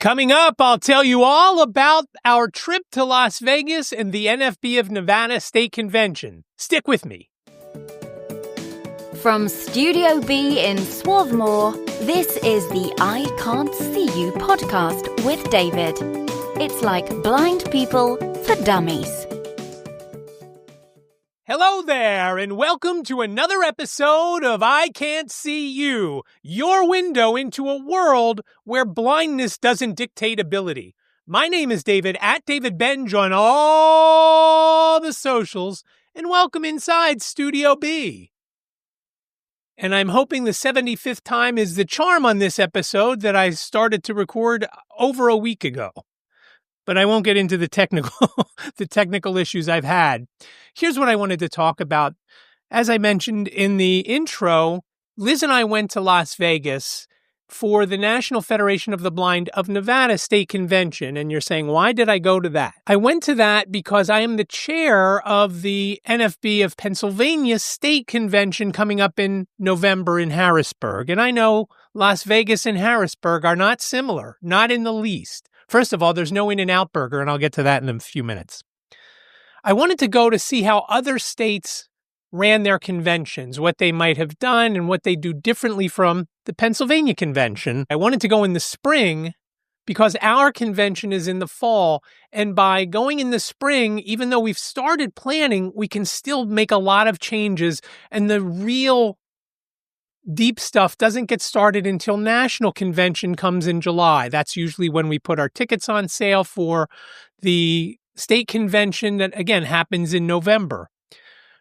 Coming up, I'll tell you all about our trip to Las Vegas and the NFB of Nevada State Convention. Stick with me. From Studio B in Swarthmore, this is the I Can't See You podcast with David. It's like blind people for dummies. Hello there, and welcome to another episode of I Can't See You, your window into a world where blindness doesn't dictate ability. My name is David, at David Benj on all the socials, and welcome inside Studio B. And I'm hoping the 75th time is the charm on this episode that I started to record over a week ago. But I won't get into the technical issues I've had. Here's what I wanted to talk about. As I mentioned in the intro, Liz and I went to Las Vegas for the National Federation of the Blind of Nevada State Convention. And you're saying, why did I go to that? I went to that because I am the chair of the NFB of Pennsylvania State Convention coming up in November in Harrisburg. And I know Las Vegas and Harrisburg are not similar, not in the least. First of all, there's no In-N-Out Burger, and I'll get to that in a few minutes. I wanted to go to see how other states ran their conventions, what they might have done and what they do differently from the Pennsylvania convention. I wanted to go in the spring because our convention is in the fall. And by going in the spring, even though we've started planning, we can still make a lot of changes. And the real deep stuff doesn't get started until national convention comes in July. That's usually when we put our tickets on sale for the state convention that, again, happens in November.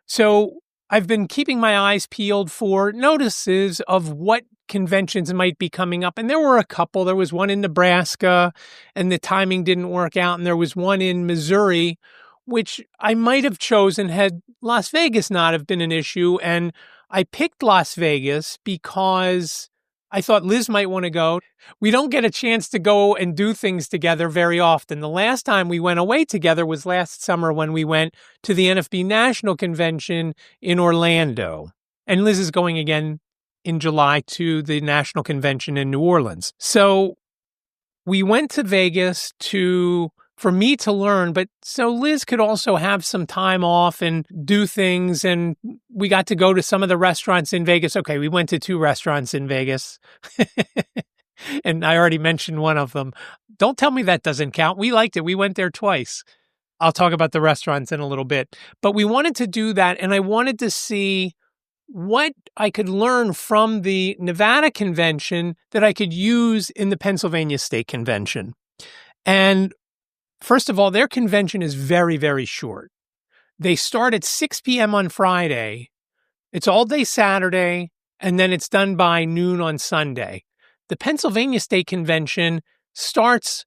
So I've been keeping my eyes peeled for notices of what conventions might be coming up. And there were a couple. There was one in Nebraska, and the timing didn't work out. And there was one in Missouri, which I might have chosen had Las Vegas not have been an issue. And I picked Las Vegas because I thought Liz might want to go. We don't get a chance to go and do things together very often. The last time we went away together was last summer when we went to the NFB National Convention in Orlando. And Liz is going again in July to the National Convention in New Orleans. So we went to Vegas for me to learn, but so Liz could also have some time off and do things. And we got to go to some of the restaurants in Vegas. Okay, we went to 2 restaurants in Vegas. And I already mentioned one of them. Don't tell me that doesn't count. We liked it. We went there twice. I'll talk about the restaurants in a little bit. But we wanted to do that, and I wanted to see what I could learn from the Nevada convention that I could use in the Pennsylvania State Convention. And first of all, their convention is very, very short. They start at 6 p.m. on Friday. It's all day Saturday, and then it's done by noon on Sunday. The Pennsylvania State Convention starts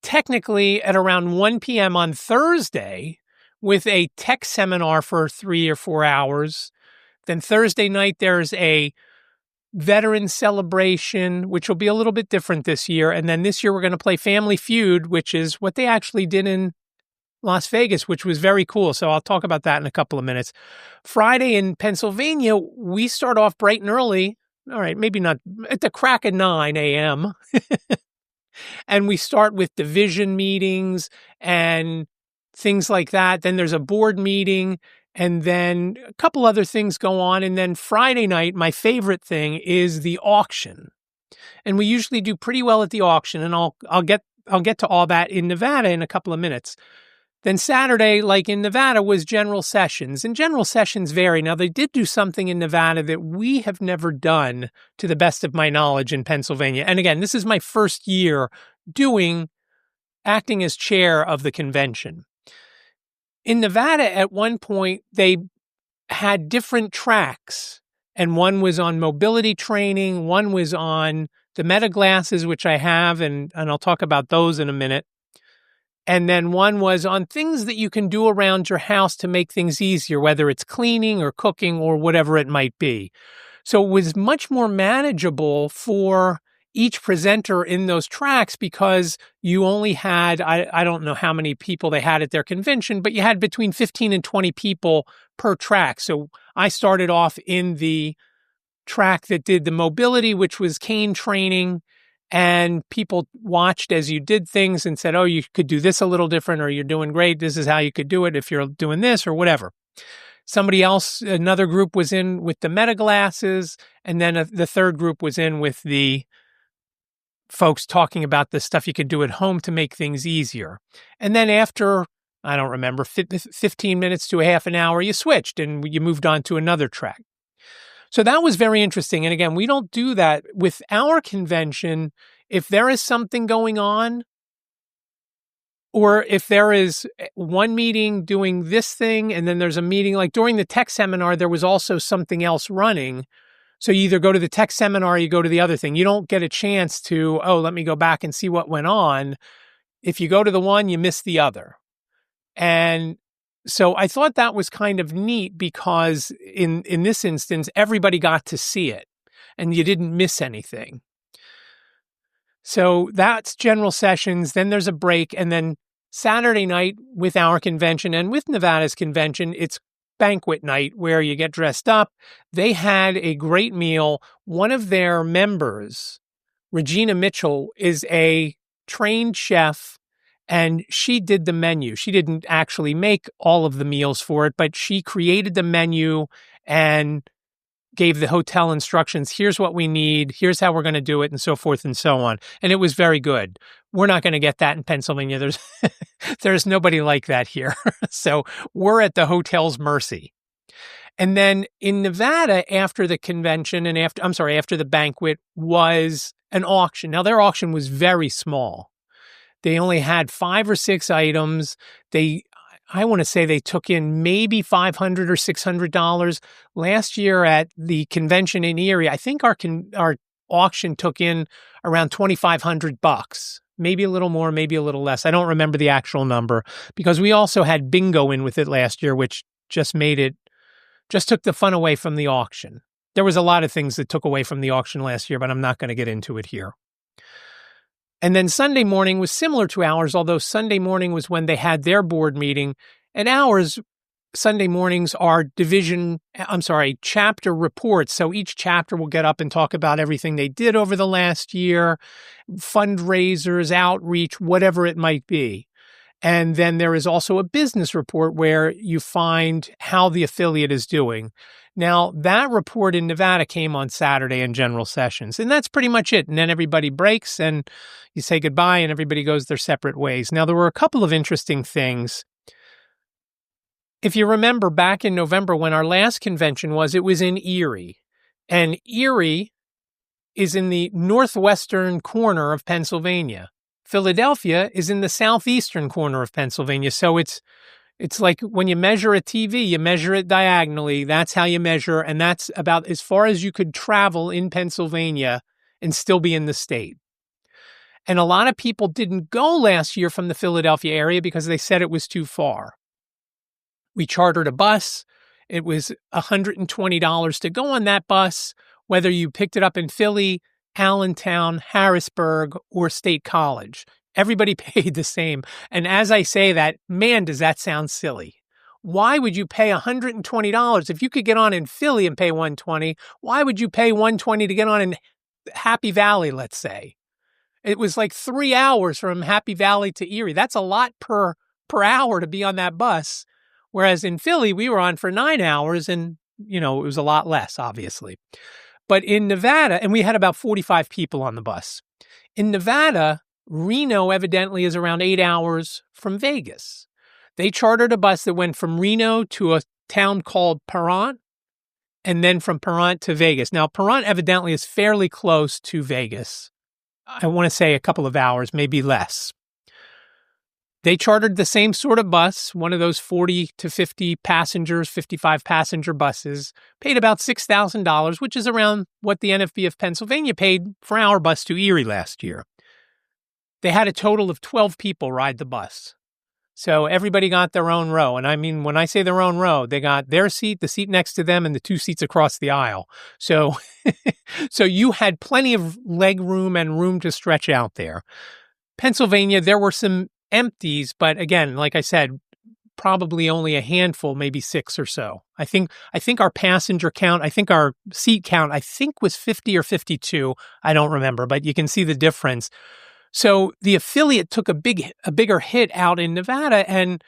technically at around 1 p.m. on Thursday with a tech seminar for 3 or 4 hours. Then Thursday night, there's a veteran celebration, which will be a little bit different this year. And then this year, we're going to play Family Feud, which is what they actually did in Las Vegas, which was very cool. So I'll talk about that in a couple of minutes. Friday in Pennsylvania, we start off bright and early. All right, maybe not at the crack of 9 a.m. And we start with division meetings and things like that. Then there's a board meeting. And then a couple other things go on. And then Friday night, my favorite thing is the auction. And we usually do pretty well at the auction. And I'll get to all that in Nevada in a couple of minutes. Then Saturday, like in Nevada, was general sessions. And general sessions vary. Now, they did do something in Nevada that we have never done, to the best of my knowledge, in Pennsylvania. And again, this is my first year acting as chair of the convention. In Nevada, at one point, they had different tracks, and one was on mobility training, one was on the meta glasses, which I have, and I'll talk about those in a minute. And then one was on things that you can do around your house to make things easier, whether it's cleaning or cooking or whatever it might be. So it was much more manageable for each presenter in those tracks because you only had, I don't know how many people they had at their convention, but you had between 15 and 20 people per track. So I started off in the track that did the mobility, which was cane training. And people watched as you did things and said, oh, you could do this a little different, or you're doing great. This is how you could do it if you're doing this or whatever. Somebody else, another group was in with the meta glasses, and then the third group was in with the folks talking about the stuff you could do at home to make things easier. And then after, I don't remember, 15 minutes to a half an hour, you switched and you moved on to another track. So that was very interesting. And again, we don't do that with our convention. If there is something going on, or if there is one meeting doing this thing, and then there's a meeting, like during the tech seminar, there was also something else running. So you either go to the tech seminar or you go to the other thing. You don't get a chance to, oh, let me go back and see what went on. If you go to the one, you miss the other. And so I thought that was kind of neat because in this instance, everybody got to see it and you didn't miss anything. So that's general sessions. Then there's a break. And then Saturday night with our convention and with Nevada's convention, it's banquet night where you get dressed up. They had a great meal. One of their members, Regina Mitchell, is a trained chef, and she did the menu. She didn't actually make all of the meals for it, but she created the menu and gave the hotel instructions. Here's what we need. Here's how we're going to do it, and so forth and so on. And it was very good. We're not going to get that in Pennsylvania. There's nobody like that here. So we're at the hotel's mercy. And then in Nevada, after the convention and after the banquet was an auction. Now their auction was very small. They only had 5 or 6 items. I want to say they took in maybe $500 or $600. Last year at the convention in Erie, I think our auction took in around $2,500, maybe a little more, maybe a little less. I don't remember the actual number because we also had bingo in with it last year, which just took the fun away from the auction. There was a lot of things that took away from the auction last year, but I'm not going to get into it here. And then Sunday morning was similar to ours, although Sunday morning was when they had their board meeting. And ours, Sunday mornings are chapter reports. So each chapter will get up and talk about everything they did over the last year, fundraisers, outreach, whatever it might be. And then there is also a business report where you find how the affiliate is doing. Now, that report in Nevada came on Saturday in general sessions, and that's pretty much it. And then everybody breaks and you say goodbye and everybody goes their separate ways. Now, there were a couple of interesting things. If you remember back in November when our last convention was, it was in Erie. And Erie is in the northwestern corner of Pennsylvania. Philadelphia is in the southeastern corner of Pennsylvania. So it's like when you measure a TV, you measure it diagonally. That's how you measure. And that's about as far as you could travel in Pennsylvania and still be in the state. And a lot of people didn't go last year from the Philadelphia area because they said it was too far. We chartered a bus. It was $120 to go on that bus, whether you picked it up in Philly, Allentown, Harrisburg, or State College. Everybody paid the same. And as I say that, man, does that sound silly. Why would you pay $120? If you could get on in Philly and pay $120, why would you pay $120 to get on in Happy Valley, let's say? It was like 3 hours from Happy Valley to Erie. That's a lot per hour to be on that bus. Whereas in Philly, we were on for 9 hours and, it was a lot less, obviously. But in Nevada, and we had about 45 people on the bus. In Nevada, Reno evidently is around 8 hours from Vegas. They chartered a bus that went from Reno to a town called Pahrump, and then from Pahrump to Vegas. Now, Pahrump evidently is fairly close to Vegas. I want to say a couple of hours, maybe less. They chartered the same sort of bus, one of those 40 to 50 passengers, 55 passenger buses, paid about $6,000, which is around what the NFB of Pennsylvania paid for our bus to Erie last year. They had a total of 12 people ride the bus. So everybody got their own row. And I mean, when I say their own row, they got their seat, the seat next to them, and the 2 seats across the aisle. So, so you had plenty of leg room and room to stretch out there. Pennsylvania, there were some empties, but again, like I said, probably only a handful, maybe 6 or so. I think our passenger count, I think our seat count, I think was 50 or 52. I don't remember, but you can see the difference. So the affiliate took a bigger hit out in Nevada, and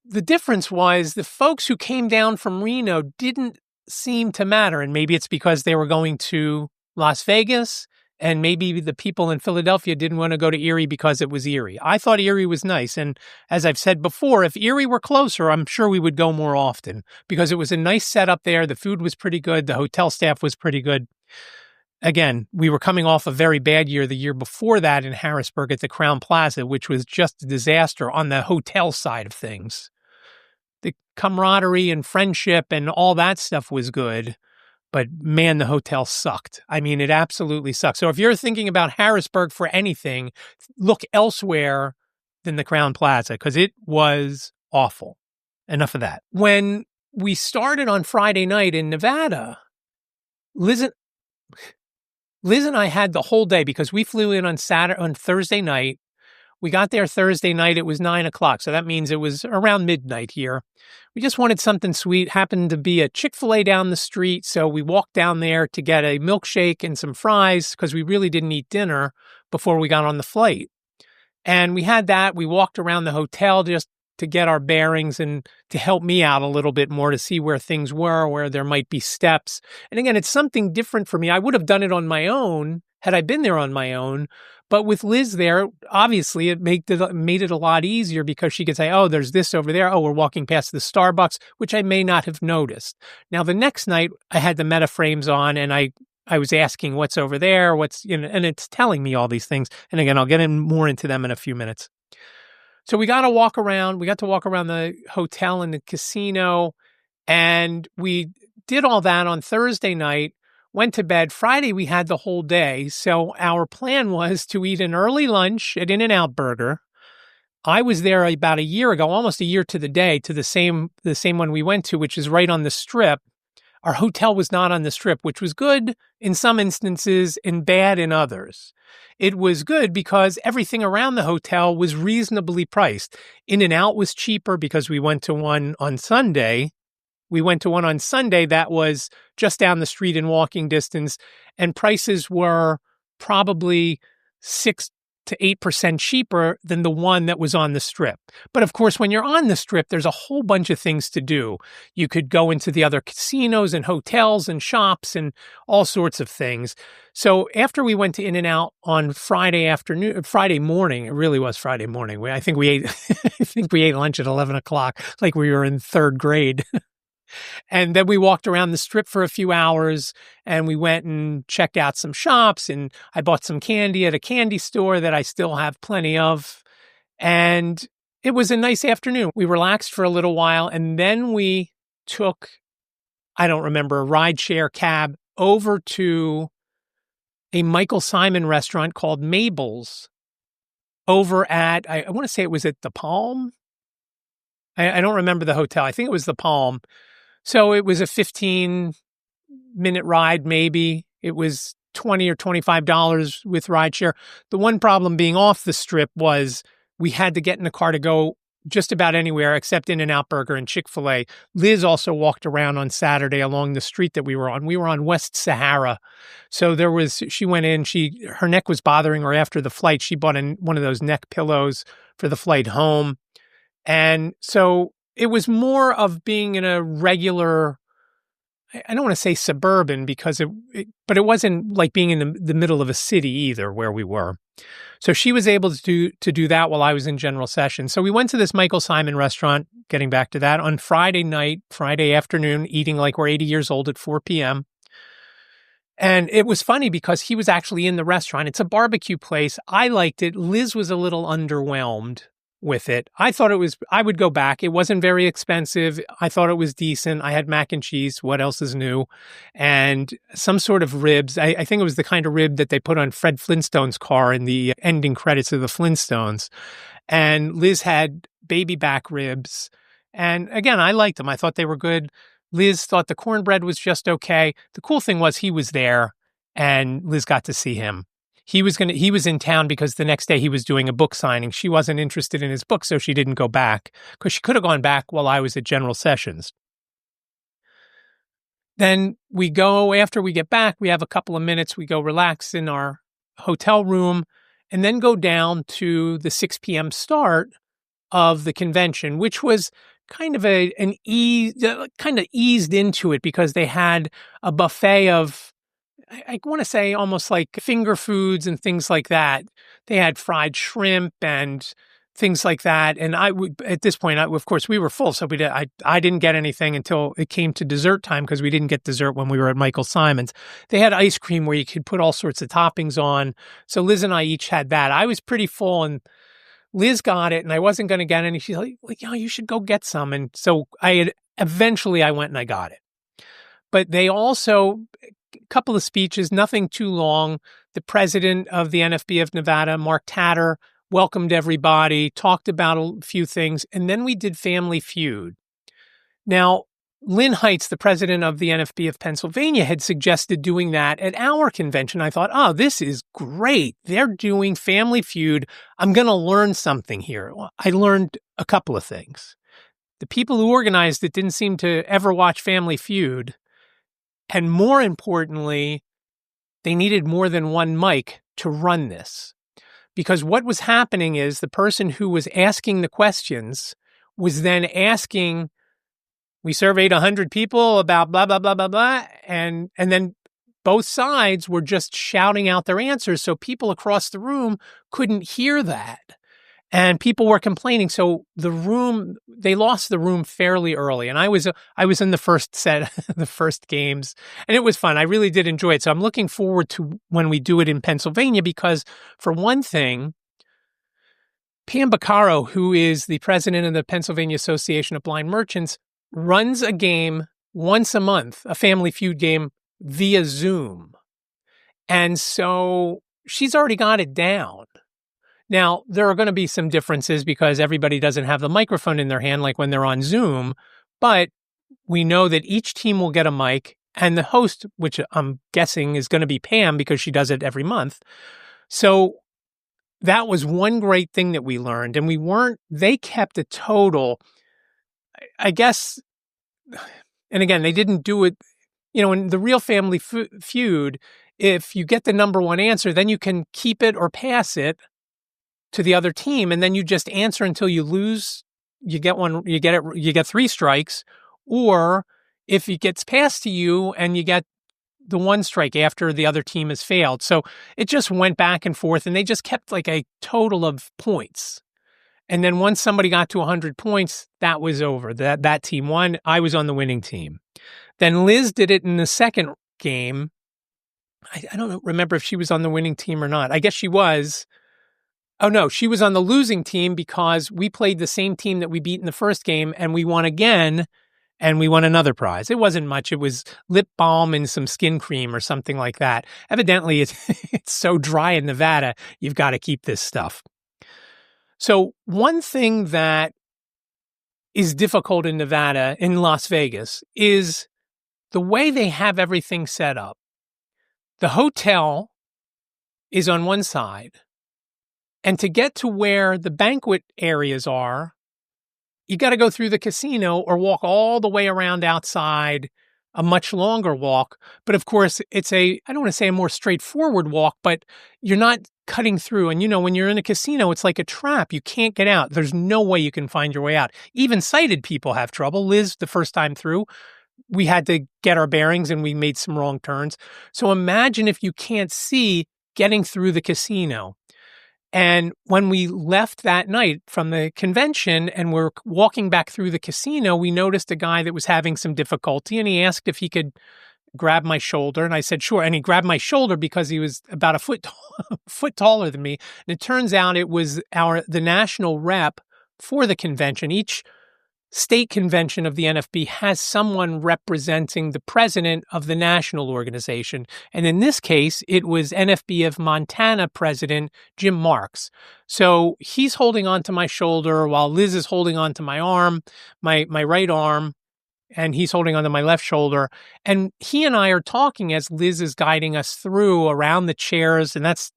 the difference was the folks who came down from Reno didn't seem to matter. And maybe it's because they were going to Las Vegas, and maybe the people in Philadelphia didn't want to go to Erie because it was Erie. I thought Erie was nice. And as I've said before, if Erie were closer, I'm sure we would go more often because it was a nice setup there. The food was pretty good. The hotel staff was pretty good. Again, we were coming off a very bad year the year before that in Harrisburg at the Crowne Plaza, which was just a disaster on the hotel side of things. The camaraderie and friendship and all that stuff was good, but man, the hotel sucked. I mean, it absolutely sucked. So if you're thinking about Harrisburg for anything, look elsewhere than the Crowne Plaza because it was awful. Enough of that. When we started on Friday night in Nevada, Liz and I had the whole day because we flew in on Thursday night. We got there Thursday night. It was 9:00. So that means it was around midnight here. We just wanted something sweet. Happened to be a Chick-fil-A down the street. So we walked down there to get a milkshake and some fries because we really didn't eat dinner before we got on the flight. And we had that. We walked around the hotel just to get our bearings and to help me out a little bit more to see where things were, where there might be steps. And again, it's something different for me. I would have done it on my own had I been there on my own. But with Liz there, obviously it made it a lot easier because she could say, oh, there's this over there. Oh, we're walking past the Starbucks, which I may not have noticed. Now, the next night I had the meta frames on and I was asking what's over there, and it's telling me all these things. And again, I'll get more into them in a few minutes. So we got to walk around. We got to walk around the hotel and the casino, and we did all that on Thursday night, went to bed. Friday, we had the whole day. So our plan was to eat an early lunch at In-N-Out Burger. I was there about a year ago, almost a year to the day, to the same one we went to, which is right on the Strip. Our hotel was not on the Strip, which was good in some instances and bad in others. It was good because everything around the hotel was reasonably priced. In-N-Out was cheaper because we went to one on Sunday. That was just down the street in walking distance, and prices were probably 6 to 8% cheaper than the one that was on the Strip. But of course, when you're on the Strip, there's a whole bunch of things to do. You could go into the other casinos and hotels and shops and all sorts of things. So after we went to In-N-Out on Friday morning, it really was Friday morning. I think we ate lunch at 11 o'clock, like we were in third grade. And then we walked around the Strip for a few hours and we went and checked out some shops, and I bought some candy at a candy store that I still have plenty of. And it was a nice afternoon. We relaxed for a little while, and then we took, I don't remember, a rideshare cab over to a Michael Symon restaurant called Mabel's over at, I want to say it was at the Palm. I don't remember the hotel. I think it was the Palm. So it was a 15-minute ride, maybe. It was $20 or $25 with rideshare. The one problem being off the Strip was we had to get in the car to go just about anywhere except In-N-Out Burger and Chick-fil-A. Liz also walked around on Saturday along the street that we were on. We were on West Sahara. So she went in, her neck was bothering her after the flight. She bought one of those neck pillows for the flight home. And so it was more of being in a regular, I don't want to say suburban but it wasn't like being in the middle of a city either where we were. So she was able to do that while I was in general session. So we went to this Michael Symon restaurant, getting back to that, on Friday afternoon, eating like we're 80 years old at 4 p.m. And it was funny because he was actually in the restaurant. It's a barbecue place. I liked it. Liz was a little underwhelmed with it. I would go back. It wasn't very expensive. I thought it was decent. I had mac and cheese. What else is new? And some sort of ribs. I think it was the kind of rib that they put on Fred Flintstone's car in the ending credits of the Flintstones. And Liz had baby back ribs. And again, I liked them. I thought they were good. Liz thought the cornbread was just okay. The cool thing was he was there and Liz got to see him. he was in town because the next day he was doing a book signing. She wasn't interested in his book, so she didn't go back because she could have gone back while I was at General Sessions. Then we go, after we get back, we have a couple of minutes, we go relax in our hotel room and then go down to the 6 p.m. start of the convention, which was kind of kind of eased into it because they had a buffet of, I want to say almost like finger foods and things like that. They had fried shrimp and things like that. And at this point, of course, we were full, so I didn't get anything until it came to dessert time because we didn't get dessert when we were at Michael Symon's. They had ice cream where you could put all sorts of toppings on. So Liz and I each had that. I was pretty full, and Liz got it, and I wasn't going to get any. She's like, you should go get some. And so eventually I went and I got it. But they also, a couple of speeches, nothing too long. The president of the NFB of Nevada, Mark Tatter, welcomed everybody, talked about a few things, and then we did Family Feud. Now, Lynn Heights, the president of the NFB of Pennsylvania, had suggested doing that at our convention. I thought, oh, this is great. They're doing Family Feud. I'm going to learn something here. Well, I learned a couple of things. The people who organized it didn't seem to ever watch Family Feud. And more importantly, they needed more than one mic to run this. Because what was happening is the person who was asking the questions was then asking, we surveyed 100 people about blah, blah, blah, blah, blah. And then both sides were just shouting out their answers. So people across the room couldn't hear that. And people were complaining. So they lost the room fairly early. And I was in the first set, the first games, and it was fun. I really did enjoy it. So I'm looking forward to when we do it in Pennsylvania, because for one thing, Pam Baccaro, who is the president of the Pennsylvania Association of Blind Merchants, runs a game once a month, a Family Feud game via Zoom. And so she's already got it down. Now, there are going to be some differences because everybody doesn't have the microphone in their hand like when they're on Zoom, but we know that each team will get a mic, and the host, which I'm guessing is going to be Pam because she does it every month. So that was one great thing that we learned, and they kept a total, I guess, and again, they didn't do it, in the real Family Feud, if you get the number one answer, then you can keep it or pass it to the other team, and then you just answer until you lose. You get 3 strikes, or if it gets passed to you and you get the 1 strike after the other team has failed. So it just went back and forth, and they just kept like a total of points. And then once somebody got to 100 points, that was over. That team won. I was on the winning team. Then Liz did it in the second game. I don't remember if she was on the winning team or not. I guess she was. Oh, no, she was on the losing team because we played the same team that we beat in the first game, and we won again, and we won another prize. It wasn't much. It was lip balm and some skin cream or something like that. Evidently, it's so dry in Nevada, you've got to keep this stuff. So one thing that is difficult in Nevada, in Las Vegas, is the way they have everything set up. The hotel is on one side. And to get to where the banquet areas are, you got to go through the casino or walk all the way around outside, a much longer walk. But of course, it's I don't want to say a more straightforward walk, but you're not cutting through. And when you're in a casino, it's like a trap. You can't get out. There's no way you can find your way out. Even sighted people have trouble. Liz, the first time through, we had to get our bearings and we made some wrong turns. So imagine if you can't see getting through the casino. And when we left that night from the convention and we're walking back through the casino, we noticed a guy that was having some difficulty, and he asked if he could grab my shoulder. And I said, sure. And he grabbed my shoulder because he was about a foot taller than me. And it turns out it was the national rep for the convention. Each state convention of the NFB has someone representing the president of the national organization. And in this case, it was NFB of Montana president Jim Marks. So he's holding on to my shoulder while Liz is holding on to my arm, my right arm, and he's holding onto my left shoulder. And he and I are talking as Liz is guiding us through around the chairs. And that's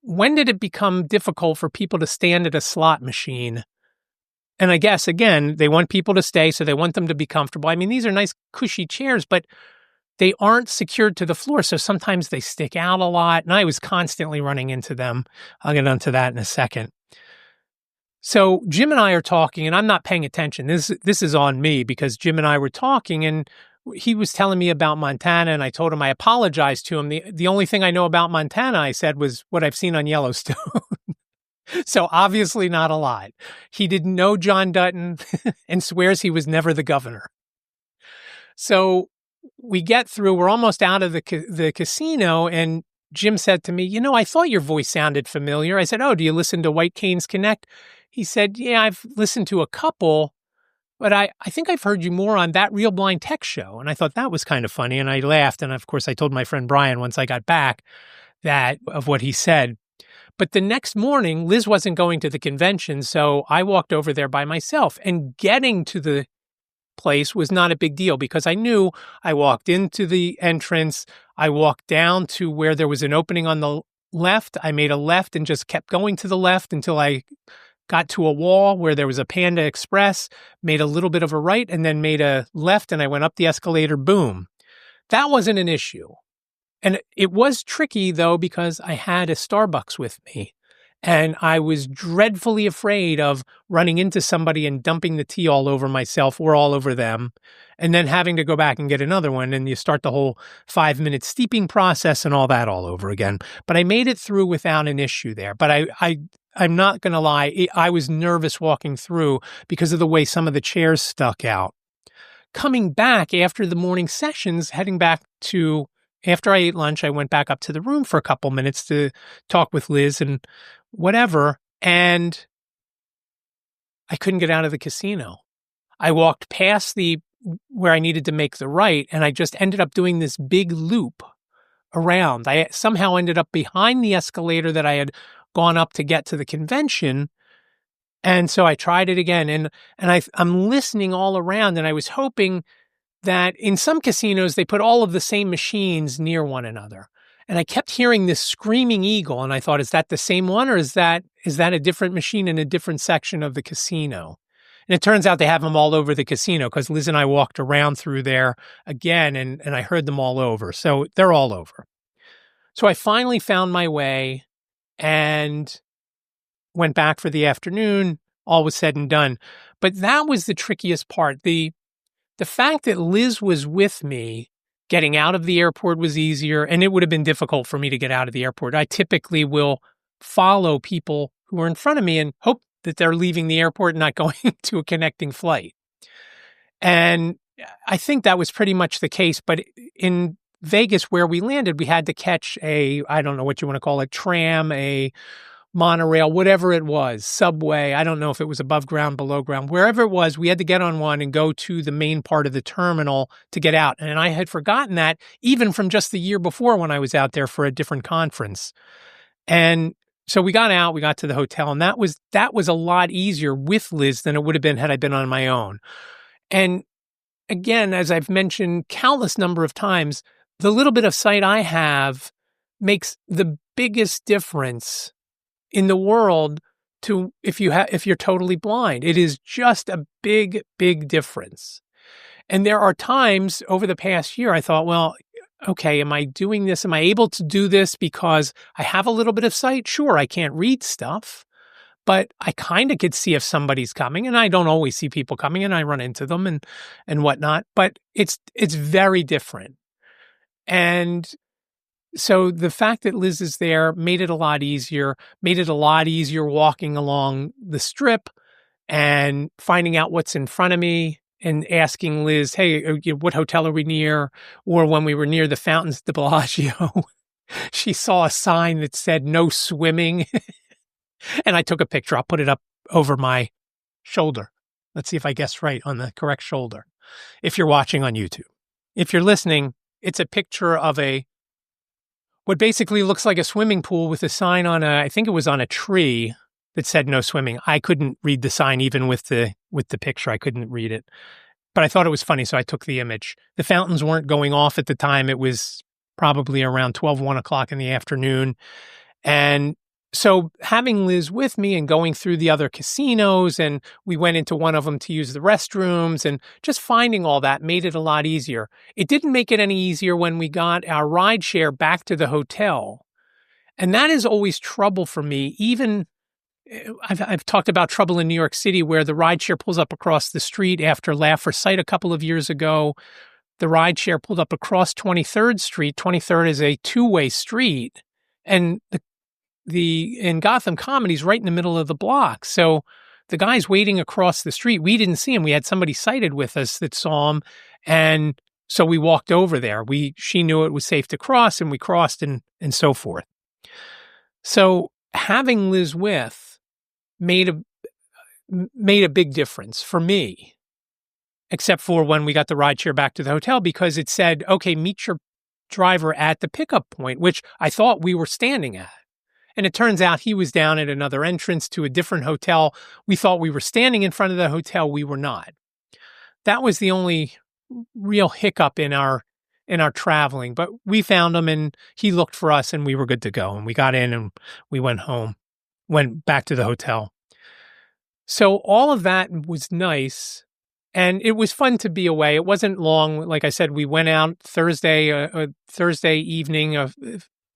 when did it become difficult for people to stand at a slot machine? And I guess, again, they want people to stay, so they want them to be comfortable. I mean, these are nice, cushy chairs, but they aren't secured to the floor, so sometimes they stick out a lot, and I was constantly running into them. I'll get onto that in a second. So Jim and I are talking, and I'm not paying attention. This is on me because Jim and I were talking, and he was telling me about Montana, and I told him I apologized to him. The only thing I know about Montana, I said, was what I've seen on Yellowstone. So obviously not a lot. He didn't know John Dutton and swears he was never the governor. So we get through, we're almost out of the casino, and Jim said to me, I thought your voice sounded familiar. I said, oh, do you listen to White Canes Connect? He said, yeah, I've listened to a couple, but I think I've heard you more on That Real Blind Tech Show. And I thought that was kind of funny, and I laughed. And of course, I told my friend Brian once I got back of what he said. But the next morning, Liz wasn't going to the convention, so I walked over there by myself. And getting to the place was not a big deal because I knew I walked into the entrance. I walked down to where there was an opening on the left. I made a left and just kept going to the left until I got to a wall where there was a Panda Express, made a little bit of a right, and then made a left, and I went up the escalator. Boom. That wasn't an issue. And it was tricky, though, because I had a Starbucks with me, and I was dreadfully afraid of running into somebody and dumping the tea all over myself or all over them, and then having to go back and get another one, and you start the whole 5-minute steeping process and all that all over again. But I made it through without an issue there. But I'm not going to lie, I was nervous walking through because of the way some of the chairs stuck out. Coming back after the morning sessions, after I ate lunch, I went back up to the room for a couple minutes to talk with Liz and whatever, and I couldn't get out of the casino. I walked past where I needed to make the right, and I just ended up doing this big loop around. I somehow ended up behind the escalator that I had gone up to get to the convention, and so I tried it again, and I'm listening all around, and I was hoping that in some casinos, they put all of the same machines near one another. And I kept hearing this screaming eagle. And I thought, is that the same one, or is that a different machine in a different section of the casino? And it turns out they have them all over the casino because Liz and I walked around through there again and I heard them all over. So they're all over. So I finally found my way and went back for the afternoon. All was said and done. But that was the trickiest part. The fact that Liz was with me, getting out of the airport was easier, and it would have been difficult for me to get out of the airport. I typically will follow people who are in front of me and hope that they're leaving the airport and not going to a connecting flight. And I think that was pretty much the case. But in Vegas, where we landed, we had to catch I don't know what you want to call it, tram, a monorail, whatever it was, subway. I don't know if it was above ground, below ground, wherever it was, we had to get on one and go to the main part of the terminal to get out. And I had forgotten that even from just the year before when I was out there for a different conference. And so we got out, we got to the hotel, and that was a lot easier with Liz than it would have been had I been on my own. And again, as I've mentioned countless number of times, the little bit of sight I have makes the biggest difference in the world to if you're totally blind. It is just a big, big difference. And there are times over the past year I thought, well, okay, am I doing this? Am I able to do this because I have a little bit of sight? Sure, I can't read stuff, but I kind of could see if somebody's coming, and I don't always see people coming, and I run into them and whatnot, but it's very different. And so the fact that Liz is there made it a lot easier walking along the strip and finding out what's in front of me and asking Liz, hey, what hotel are we near? Or when we were near the fountains at the Bellagio, she saw a sign that said no swimming. And I took a picture. I'll put it up over my shoulder. Let's see if I guessed right on the correct shoulder. If you're watching on YouTube. If you're listening, it's a picture of what basically looks like a swimming pool with a sign I think it was on a tree that said no swimming. I couldn't read the sign even with the picture. I couldn't read it. But I thought it was funny, so I took the image. The fountains weren't going off at the time. It was probably around 1 o'clock in the afternoon. And So having Liz with me and going through the other casinos, and we went into one of them to use the restrooms, and just finding all that made it a lot easier. It didn't make it any easier when we got our ride share back to the hotel. And that is always trouble for me. Even I've talked about trouble in New York City where the rideshare pulls up across the street after Laugh or Sight a couple of years ago. The rideshare pulled up across 23rd Street. 23rd is a two-way street. And in Gotham Comedy's right in the middle of the block. So the guy's waiting across the street. We didn't see him. We had somebody sighted with us that saw him. And so we walked over there. She knew it was safe to cross, and we crossed and so forth. So having Liz with made a big difference for me, except for when we got the rideshare back to the hotel, because it said, okay, meet your driver at the pickup point, which I thought we were standing at. And it turns out he was down at another entrance to a different hotel. We thought we were standing in front of the hotel. We were not. That was the only real hiccup in our traveling. But we found him, and he looked for us, and we were good to go. And we got in and we went back to the hotel. So all of that was nice. And it was fun to be away. It wasn't long. Like I said, we went out Thursday evening, a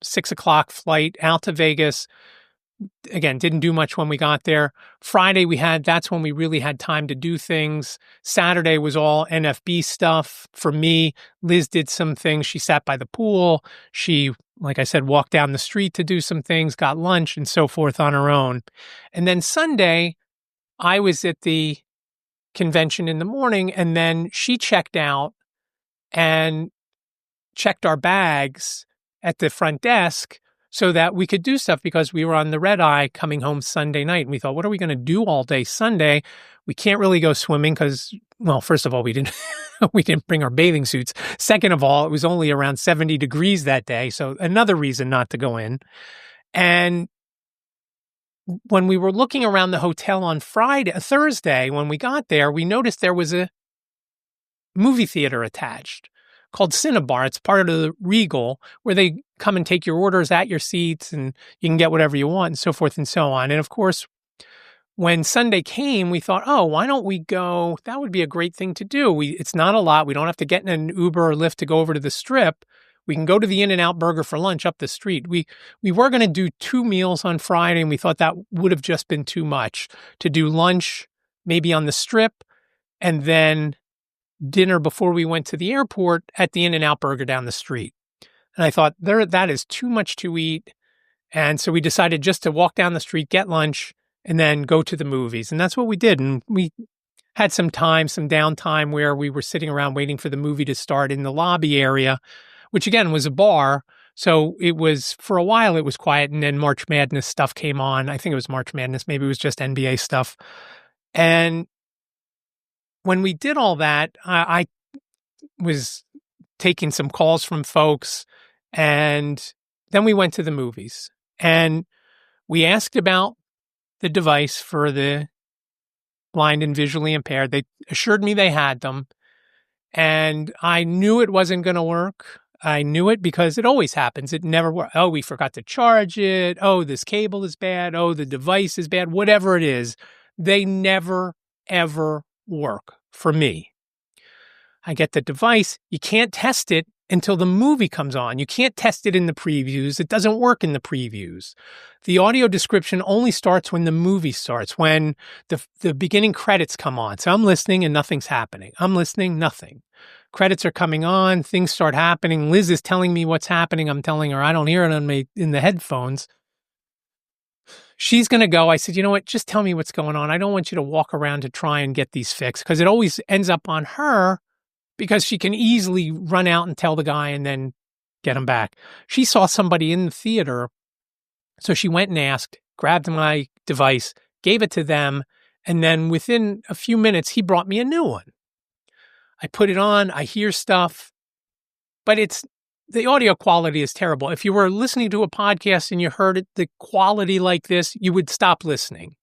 6:00 flight out to Vegas. Again, didn't do much when we got there. Friday, that's when we really had time to do things. Saturday was all NFB stuff for me. Liz did some things. She sat by the pool. She, like I said, walked down the street to do some things, got lunch and so forth on her own. And then Sunday, I was at the convention in the morning, and then she checked out and checked our bags at the front desk so that we could do stuff, because we were on the red eye coming home Sunday night. And we thought, what are we going to do all day Sunday? We can't really go swimming because, well, first of all, we didn't bring our bathing suits. Second of all, it was only around 70 degrees that day. So another reason not to go in. And when we were looking around the hotel on Thursday, when we got there, we noticed there was a movie theater attached called Cinebar. It's part of the Regal, where they come and take your orders at your seats, and you can get whatever you want and so forth and so on. And of course, when Sunday came, we thought, oh, why don't we go? That would be a great thing to do. It's not a lot. We don't have to get in an Uber or Lyft to go over to the Strip. We can go to the In-N-Out Burger for lunch up the street. We were going to do 2 meals on Friday, and we thought that would have just been too much to do lunch maybe on the Strip, and then dinner before we went to the airport at the In-N-Out Burger down the street. And I thought, that is too much to eat. And so we decided just to walk down the street, get lunch, and then go to the movies. And that's what we did. And we had some downtime where we were sitting around waiting for the movie to start in the lobby area, which again was a bar. So for a while, it was quiet. And then March Madness stuff came on. I think it was March Madness. Maybe it was just NBA stuff. And when we did all that, I was taking some calls from folks, and then we went to the movies, and we asked about the device for the blind and visually impaired. They assured me they had them, and I knew it wasn't going to work. I knew it because it always happens. It never works. Oh, we forgot to charge it. Oh, this cable is bad. Oh, the device is bad. Whatever it is, they never, ever work for me. I get the device. You can't test it until the movie comes on. You can't test it in the previews. It doesn't work in the previews. The audio description only starts when the movie starts, when the beginning credits come on. So I'm listening and nothing's happening. I'm listening, nothing. Credits are coming on. Things start happening. Liz is telling me what's happening. I'm telling her I don't hear it in the headphones. She's going to go. I said, you know what? Just tell me what's going on. I don't want you to walk around to try and get these fixed, because it always ends up on her, because she can easily run out and tell the guy and then get him back. She saw somebody in the theater, so she went and asked, grabbed my device, gave it to them, and then within a few minutes, he brought me a new one. I put it on. I hear stuff, but the audio quality is terrible. If you were listening to a podcast and you heard the quality like this, you would stop listening.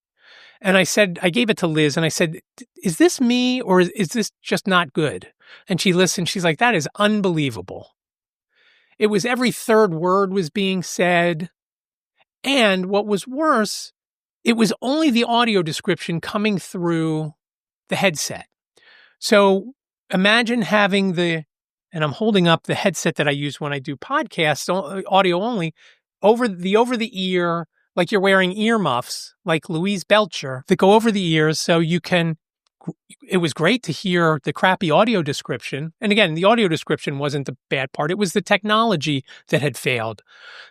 And I gave it to Liz, and I said, is this me, or is this just not good? And she listened. She's like, that is unbelievable. It was every third word was being said. And what was worse, it was only the audio description coming through the headset. So imagine having and I'm holding up the headset that I use when I do podcasts, audio only, over the ear, like you're wearing earmuffs, like Louise Belcher, that go over the ears so you can. It was great to hear the crappy audio description. And again, the audio description wasn't the bad part. It was the technology that had failed.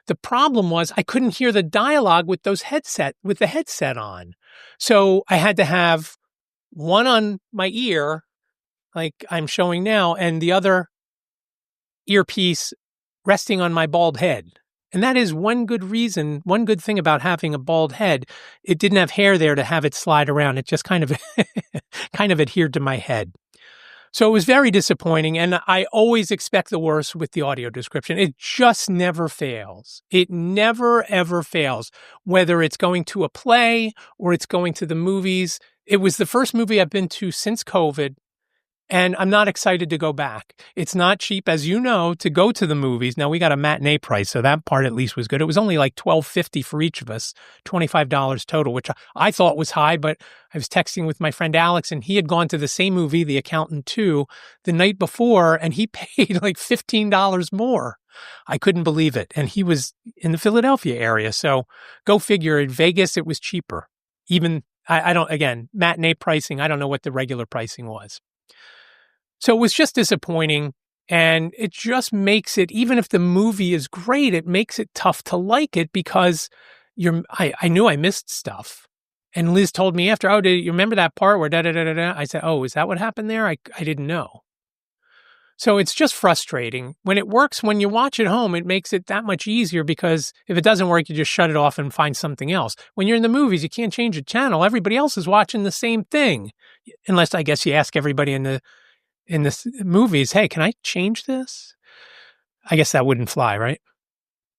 The problem was I couldn't hear the dialogue with the headset on. So I had to have one on my ear, like I'm showing now, and the other earpiece resting on my bald head. And that is one good thing about having a bald head. It didn't have hair there to have it slide around. It just kind of adhered to my head. So it was very disappointing. And I always expect the worst with the audio description. It just never fails. It never, ever fails, whether it's going to a play or it's going to the movies. It was the first movie I've been to since COVID. And I'm not excited to go back. It's not cheap, as you know, to go to the movies. Now, we got a matinee price, so that part at least was good. It was only like $12.50 for each of us, $25 total, which I thought was high, but I was texting with my friend Alex, and he had gone to the same movie, The Accountant 2, the night before, and he paid like $15 more. I couldn't believe it. And he was in the Philadelphia area, so go figure. In Vegas, it was cheaper. Even, again, matinee pricing, I don't know what the regular pricing was. So it was just disappointing, and it just makes it, even if the movie is great, it makes it tough to like it because I knew I missed stuff. And Liz told me after, oh, do you remember that part where da-da-da-da-da? I said, oh, is that what happened there? I didn't know. So it's just frustrating. When it works, when you watch at home, it makes it that much easier because if it doesn't work, you just shut it off and find something else. When you're in the movies, you can't change the channel. Everybody else is watching the same thing. Unless, I guess, you ask everybody in the movies, hey, can I change this? I guess that wouldn't fly, right?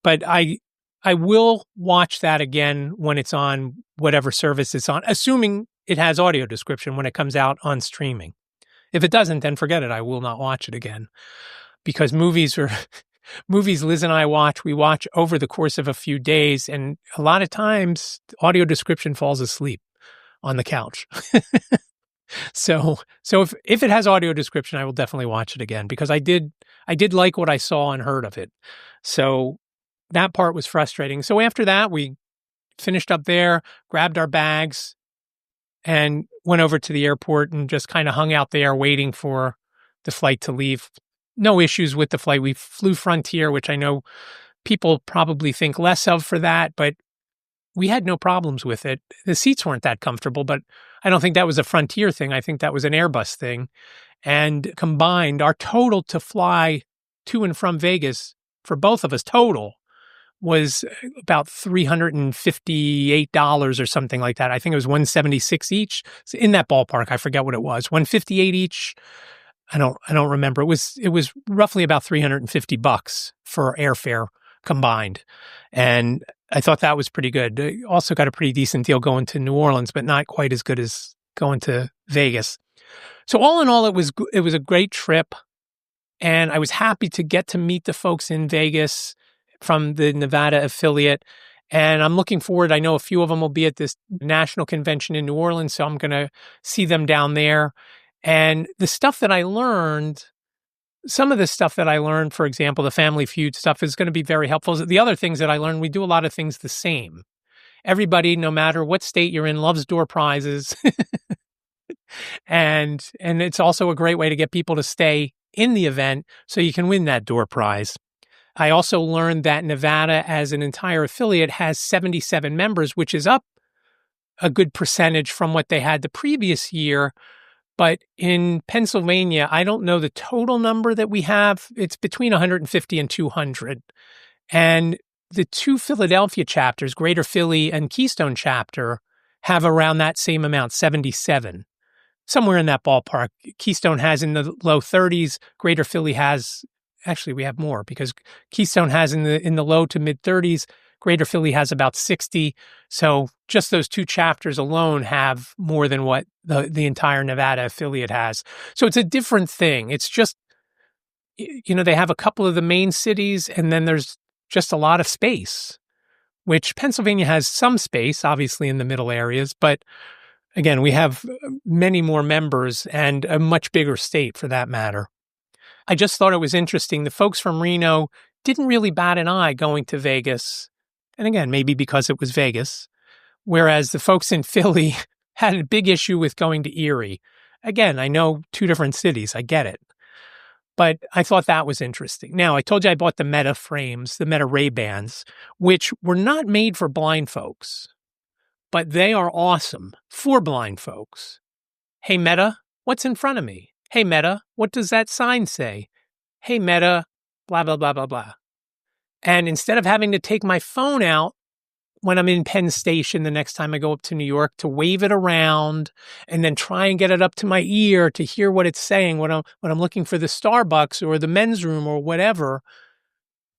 But I will watch that again when it's on whatever service it's on, assuming it has audio description when it comes out on streaming. If it doesn't, then forget it. I will not watch it again because movies, Liz and I we watch over the course of a few days, and a lot of times audio description falls asleep on the couch. So if it has audio description, I will definitely watch it again because I did like what I saw and heard of it. So that part was frustrating. So after that, we finished up there, grabbed our bags, and went over to the airport and just kind of hung out there waiting for the flight to leave. No issues with the flight. We flew Frontier, which I know people probably think less of for that, but we had no problems with it. The seats weren't that comfortable, but I don't think that was a Frontier thing. I think that was an Airbus thing. And combined, our total to fly to and from Vegas for both of us total was about $358 or something like that. I think it was $176 each. So in that ballpark, I forget what it was. $158 each. I don't remember. It was roughly about $350 for airfare combined. And I thought that was pretty good. I also got a pretty decent deal going to New Orleans, but not quite as good as going to Vegas. So all in all, it was a great trip. And I was happy to get to meet the folks in Vegas from the Nevada affiliate. And I'm looking forward. I know a few of them will be at this national convention in New Orleans, so I'm going to see them down there. And the stuff that I learned, some of the stuff that I learned, for example, the Family Feud stuff is going to be very helpful. The other things that I learned, we do a lot of things the same. Everybody, no matter what state you're in, loves door prizes. And it's also a great way to get people to stay in the event so you can win that door prize. I also learned that Nevada, as an entire affiliate, has 77 members, which is up a good percentage from what they had the previous year. But in Pennsylvania, I don't know the total number that we have. It's between 150 and 200. And the two Philadelphia chapters, Greater Philly and Keystone chapter, have around that same amount, 77. Somewhere in that ballpark. Keystone has in the low 30s. Greater Philly has, actually we have more because Keystone has in the low to mid 30s. Greater Philly has about 60. So just those two chapters alone have more than what the entire Nevada affiliate has. So it's a different thing. It's just, they have a couple of the main cities and then there's just a lot of space, which Pennsylvania has some space, obviously in the middle areas, but again, we have many more members and a much bigger state for that matter. I just thought it was interesting. The folks from Reno didn't really bat an eye going to Vegas. And again, maybe because it was Vegas. Whereas the folks in Philly had a big issue with going to Erie. Again, I know 2 different cities. I get it. But I thought that was interesting. Now, I told you I bought the Meta frames, the Meta Ray-Bans, which were not made for blind folks, but they are awesome for blind folks. Hey, Meta, what's in front of me? Hey, Meta, what does that sign say? Hey, Meta, blah, blah, blah, blah, blah. And instead of having to take my phone out when I'm in Penn Station the next time I go up to New York to wave it around and then try and get it up to my ear to hear what it's saying when I'm looking for the Starbucks or the men's room or whatever,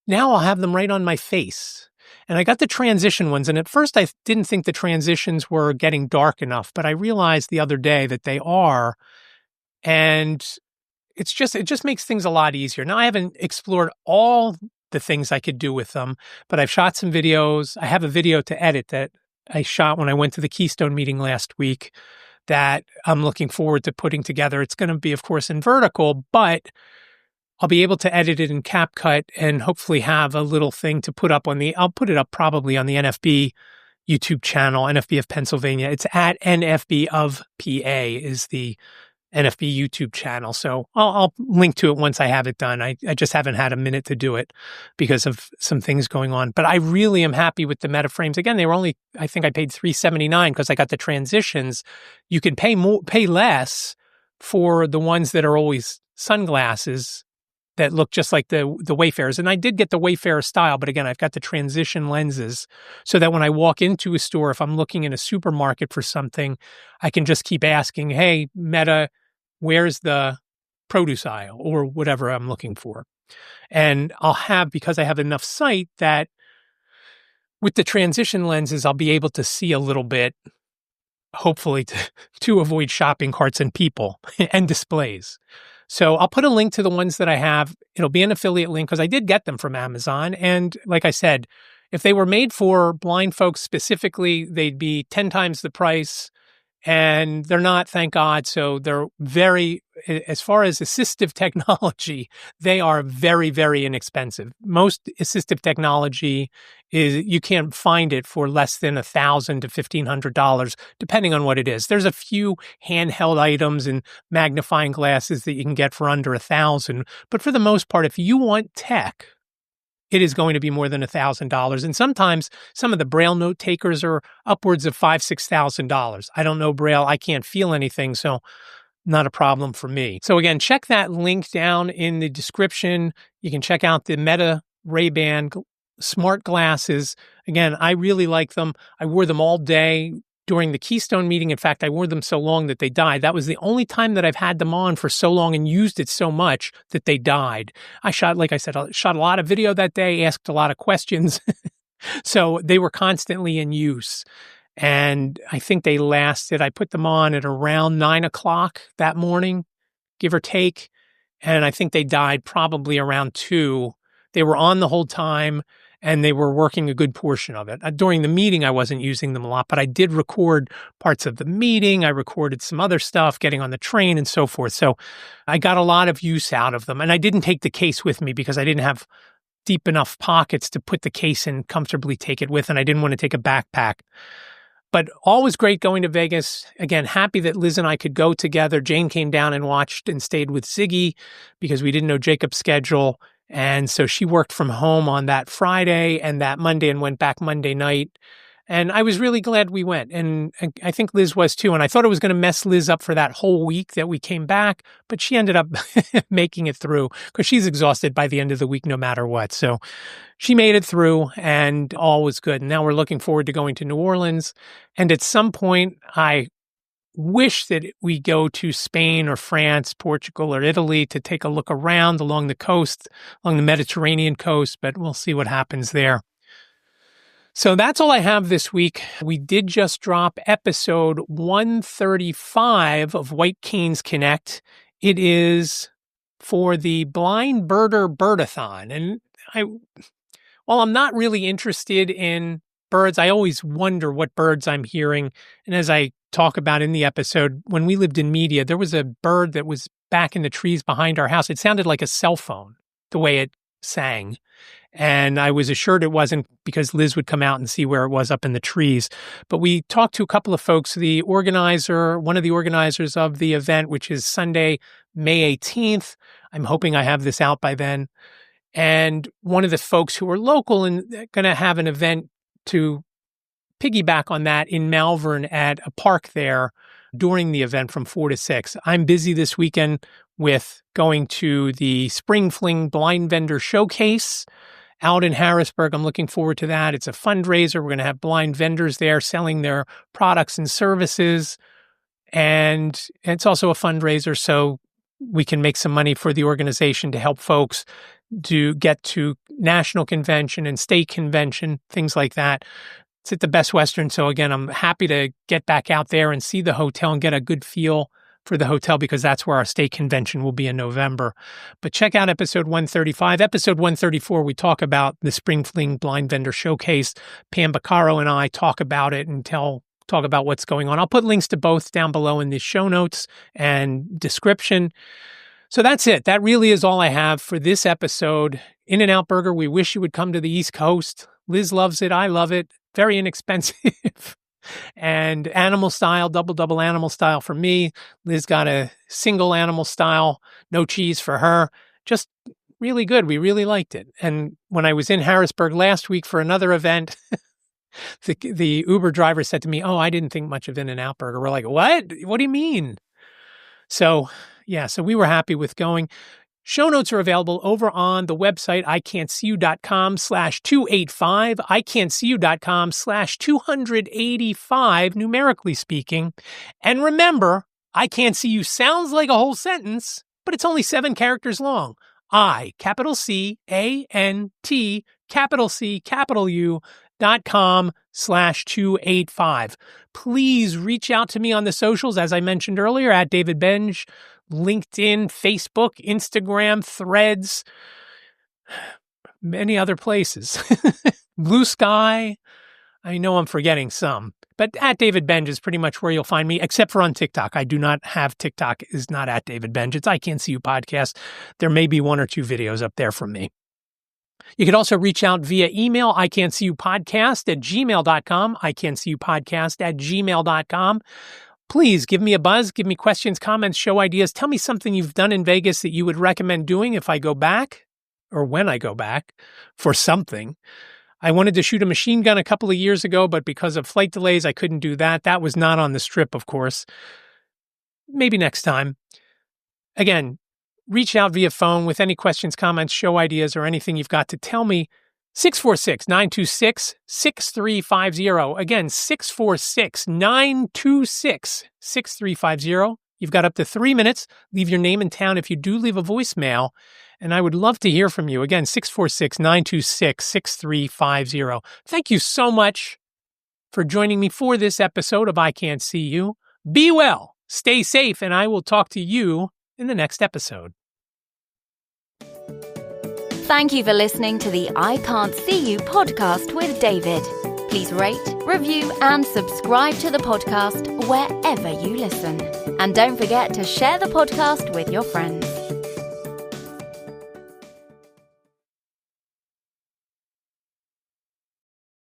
now I'll have them right on my face. And I got the transition ones. And at first I didn't think the transitions were getting dark enough, but I realized the other day that they are. And it just makes things a lot easier. Now I haven't explored all the things I could do with them, but I've shot some videos. I have a video to edit that I shot when I went to the Keystone meeting last week that I'm looking forward to putting together. It's going to be, of course, in vertical, but I'll be able to edit it in CapCut and hopefully have a little thing to put up I'll put it up probably on the NFB YouTube channel, NFB of Pennsylvania. It's at NFB of PA is the NFB YouTube channel. So I'll link to it once I have it done. I just haven't had a minute to do it because of some things going on. But I really am happy with the Meta frames. Again, they were only, I think I paid $379 because I got the transitions. You can pay less for the ones that are always sunglasses that look just like the Wayfarers. And I did get the Wayfarer style, but again, I've got the transition lenses so that when I walk into a store, if I'm looking in a supermarket for something, I can just keep asking, hey, Meta, where's the produce aisle or whatever I'm looking for? And because I have enough sight that with the transition lenses, I'll be able to see a little bit, hopefully to avoid shopping carts and people and displays. So I'll put a link to the ones that I have. It'll be an affiliate link because I did get them from Amazon. And like I said, if they were made for blind folks specifically, they'd be 10 times the price. And they're not, thank God. So they're as far as assistive technology, they are very, very inexpensive. Most assistive technology you can't find it for less than $1,000 to $1,500, depending on what it is. There's a few handheld items and magnifying glasses that you can get for under $1,000. But for the most part, if you want tech, it is going to be more than $1,000. And sometimes some of the Braille note takers are upwards of $5,000, $6,000. I don't know Braille. I can't feel anything. So not a problem for me. So again, check that link down in the description. You can check out the Meta Ray-Ban smart glasses. Again, I really like them. I wore them all day during the Keystone meeting. In fact, I wore them so long that they died. That was the only time that I've had them on for so long and used it so much that they died. Like I said, I shot a lot of video that day, asked a lot of questions. So they were constantly in use. And I think they lasted, I put them on at around 9:00 that morning, give or take. And I think they died probably around 2. They were on the whole time. And they were working a good portion of it. During the meeting, I wasn't using them a lot, but I did record parts of the meeting. I recorded some other stuff, getting on the train and so forth. So I got a lot of use out of them. And I didn't take the case with me because I didn't have deep enough pockets to put the case in, comfortably take it with, and I didn't want to take a backpack. But always great going to Vegas. Again, happy that Liz and I could go together. Jane came down and watched and stayed with Ziggy because we didn't know Jacob's schedule. And so she worked from home on that Friday and that Monday and went back Monday night. And I was really glad we went. And I think Liz was too. And I thought it was going to mess Liz up for that whole week that we came back, but she ended up making it through because she's exhausted by the end of the week no matter what. So she made it through and all was good. And now we're looking forward to going to New Orleans. And at some point, I wish that we go to Spain or France, Portugal or Italy to take a look around along the coast, along the Mediterranean coast, but we'll see what happens there. So that's all I have this week. We did just drop episode 135 of White Canes Connect. It is for the Blind Birder Birdathon. And while I'm not really interested in birds. I always wonder what birds I'm hearing. And as I talk about in the episode, when we lived in Media, there was a bird that was back in the trees behind our house. It sounded like a cell phone, the way it sang. And I was assured it wasn't because Liz would come out and see where it was up in the trees. But we talked to a couple of folks, one of the organizers of the event, which is Sunday, May 18th. I'm hoping I have this out by then. And one of the folks who are local and going to have an event to piggyback on that in Malvern at a park there during the event from 4 to 6. I'm busy this weekend with going to the Spring Fling Blind Vendor Showcase out in Harrisburg. I'm looking forward to that. It's a fundraiser. We're going to have blind vendors there selling their products and services. And it's also a fundraiser, so we can make some money for the organization to help folks to get to national convention and state convention, things like that. It's at the Best Western. So again, I'm happy to get back out there and see the hotel and get a good feel for the hotel because that's where our state convention will be in November. But check out episode 135. Episode 134, we talk about the Spring Fling Blind Vendor Showcase. Pam Baccaro and I talk about it and talk about what's going on. I'll put links to both down below in the show notes and description. So that's it. That really is all I have for this episode. In-N-Out Burger, we wish you would come to the East Coast. Liz loves it. I love it. Very inexpensive. And animal style, double animal style for me. Liz got a single animal style, no cheese for her. Just really good. We really liked it. And when I was in Harrisburg last week for another event, the Uber driver said to me, "Oh, I didn't think much of In-N-Out Burger." We're like, "What? What do you mean?" So we were happy with going. Show notes are available over on the website, ican'tseeyou.com/285, ican'tseeyou.com/285, numerically speaking. And remember, I Can't See You sounds like a whole sentence, but it's only 7 characters long. iCapital.com/285. Please reach out to me on the socials, as I mentioned earlier, at David Benj, LinkedIn, Facebook, Instagram, Threads, many other places. Blue Sky. I know I'm forgetting some, but at David Benj is pretty much where you'll find me, except for on TikTok. I do not have TikTok. Is not at David Benj. It's I Can't See You Podcast. There may be 1 or 2 videos up there from me. You can also reach out via email, ican'tseeyouPodcast@gmail.com, ican'tseeyouPodcast@gmail.com. Please give me a buzz, give me questions, comments, show ideas. Tell me something you've done in Vegas that you would recommend doing if I go back or when I go back for something. I wanted to shoot a machine gun a couple of years ago, but because of flight delays, I couldn't do that. That was not on the Strip, of course. Maybe next time. Again, reach out via phone with any questions, comments, show ideas, or anything you've got to tell me. 646-926-6350. Again, 646-926-6350. You've got up to 3 minutes. Leave your name and town if you do leave a voicemail, and I would love to hear from you. Again, 646-926-6350. Thank you so much for joining me for this episode of I Can't See You. Be well, stay safe, and I will talk to you in the next episode. Thank you for listening to the I Can't See You podcast with David. Please rate, review, and subscribe to the podcast wherever you listen. And don't forget to share the podcast with your friends.